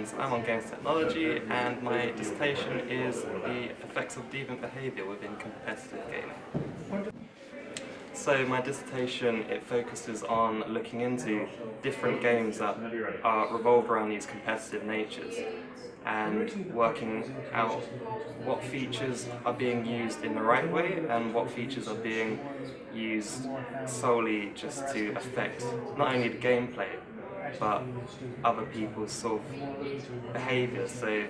Congratulations, I'm on Games Technology and my dissertation is the effects of deviant behaviour within competitive gaming. So my dissertation, it focuses on looking into different games that are revolved around these competitive natures and working out what features are being used in the right way and what features are being used solely just to affect not only the gameplay but other people's sort of behaviour. So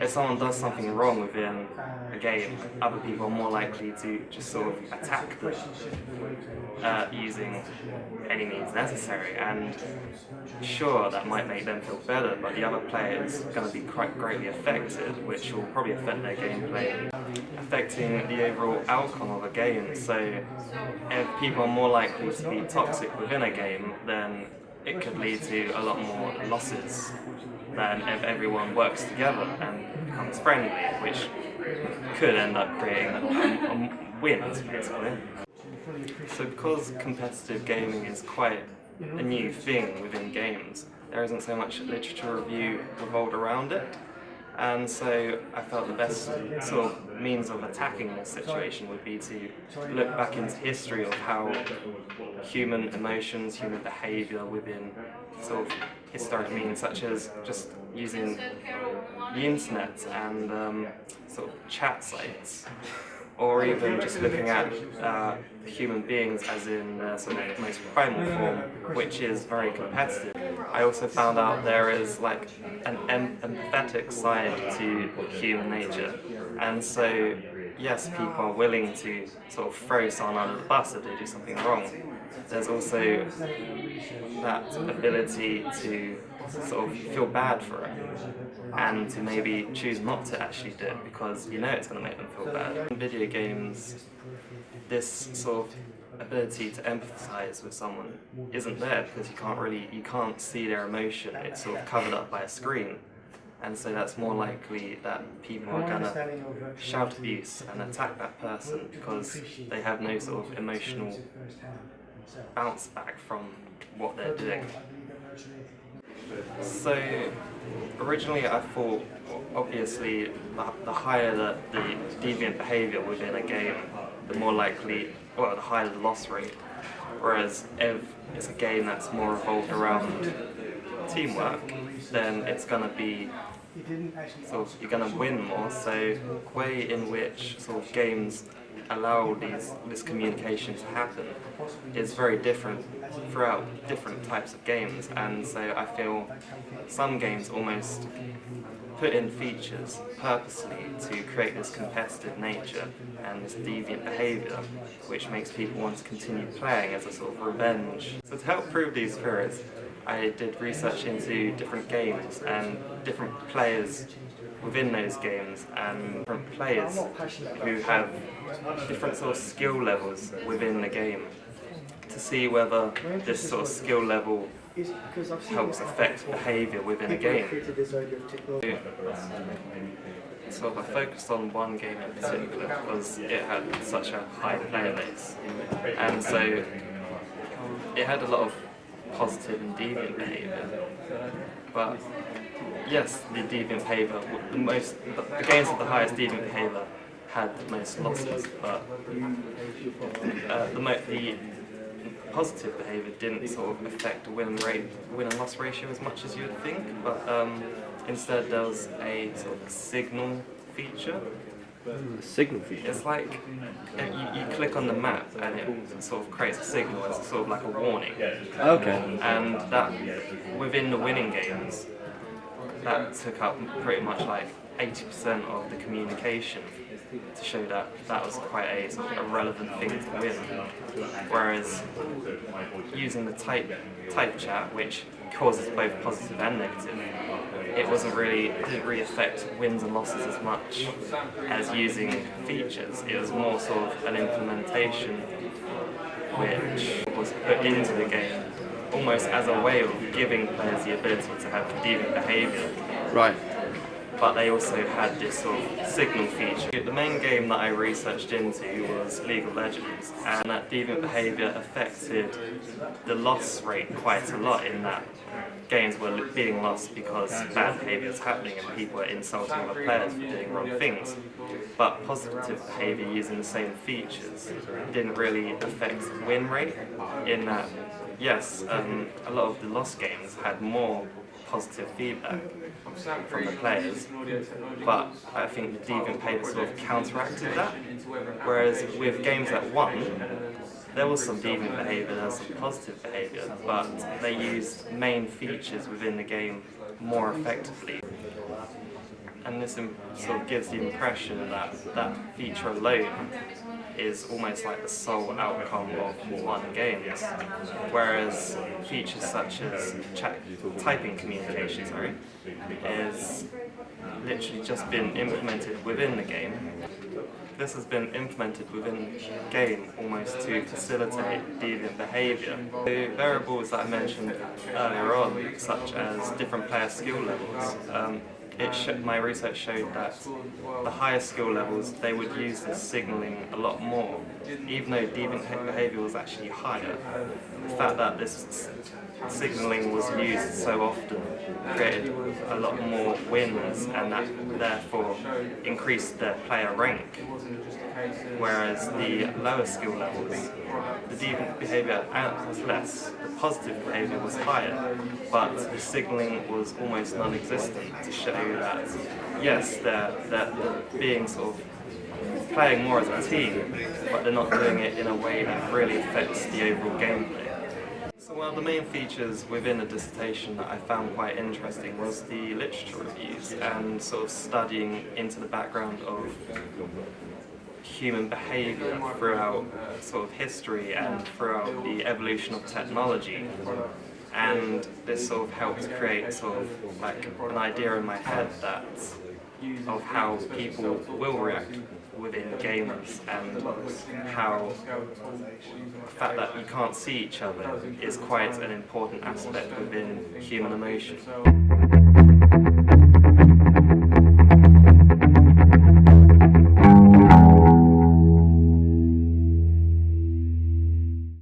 if someone does something wrong within a game, other people are more likely to just sort of attack them using any means necessary, and sure, that might make them feel better, but the other player is going to be quite greatly affected, which will probably affect their gameplay, affecting the overall outcome of a game. So if people are more likely to be toxic within a game, then it could lead to a lot more losses than if everyone works together and becomes friendly, which could end up creating wins, basically. So because competitive gaming is quite a new thing within games, there isn't so much literature review revolved around it, and so I felt the best sort of means of attacking this situation would be to look back into history of how human emotions, human behaviour within sort of historic means, such as just using the internet and sort of chat sites, or even just looking at human beings as in their sort of most primal form, which is very competitive. I also found out there is like an empathetic side to human nature, and so yes, people are willing to sort of throw someone under the bus if they do something wrong. There's also that ability to sort of feel bad for it and to maybe choose not to actually do it because you know it's going to make them feel bad. In video games, this sort of ability to empathise with someone isn't there because you can't see their emotion. It's sort of covered up by a screen, and so that's more likely that people are going to shout abuse and attack that person because they have no sort of emotional bounce back from what they're doing. So originally I thought, obviously, the higher the deviant behaviour within a game, the more likely, well, the higher the loss rate. Whereas if it's a game that's more revolved around teamwork, then it's going to be sort of, you're going to win more. So the way in which sort of games allow this communication to happen is very different throughout different types of games, and so I feel some games almost put in features purposely to create this competitive nature and this deviant behaviour, which makes people want to continue playing as a sort of revenge. So to help prove these theories, I did research into different games and different players within those games and different players who have different sort of skill levels within the game to see whether this sort of skill level helps affect behaviour within a game. So I focused on one game in particular because it had such a high player base, and so it had a lot of positive and deviant behaviour. But yes, the deviant behaviour, the games with the highest deviant behaviour had the most losses, but the positive behaviour didn't sort of affect the win and loss ratio as much as you would think, but instead there was a sort of signal feature. Signal feature? It's like you click on the map and it sort of creates a signal. It's sort of like a warning. Okay. And that within the winning games, that took up pretty much like 80% of the communication to show that that was quite a sort of a relevant thing to win. Whereas using the type chat, which causes both positive and negative, it didn't really affect wins and losses as much as using features. It was more sort of an implementation which was put into the game almost as a way of giving players the ability to have deviant behaviour. Right. but they also had this sort of signal feature. The main game that I researched into was League of Legends, and that deviant behaviour affected the loss rate quite a lot, in that games were being lost because bad behaviour was happening and people were insulting other players for doing wrong things. But positive behaviour using the same features didn't really affect win rate, in that, yes, a lot of the lost games had more positive feedback from the players, but I think the deviant behaviour sort of counteracted that. Whereas with games that won, there was some deviant behaviour, there was some positive behaviour, but they used main features within the game more effectively. And this sort of gives the impression that that feature alone is almost like the sole outcome of won games, whereas features such as typing communication, is literally just been implemented within the game. This has been implemented within the game almost to facilitate deviant behaviour. The variables that I mentioned earlier on, such as different player skill levels, my research showed that the higher skill levels, they would use this signalling a lot more, even though deviant behaviour was actually higher. The fact that this signalling was used so often created a lot more wins, and that therefore increased their player rank. Whereas the lower skill levels, the deviant behaviour was less, the positive behaviour was higher, but the signalling was almost non-existent, to show that yes, they're being sort of playing more as a team, but they're not doing it in a way that really affects the overall gameplay. So one of the main features within the dissertation that I found quite interesting was the literature reviews, and sort of studying into the background of human behaviour throughout sort of history and throughout the evolution of technology. And this sort of helped create sort of like an idea in my head that of how people will react within games, and how the fact that you can't see each other is quite an important aspect within human emotion.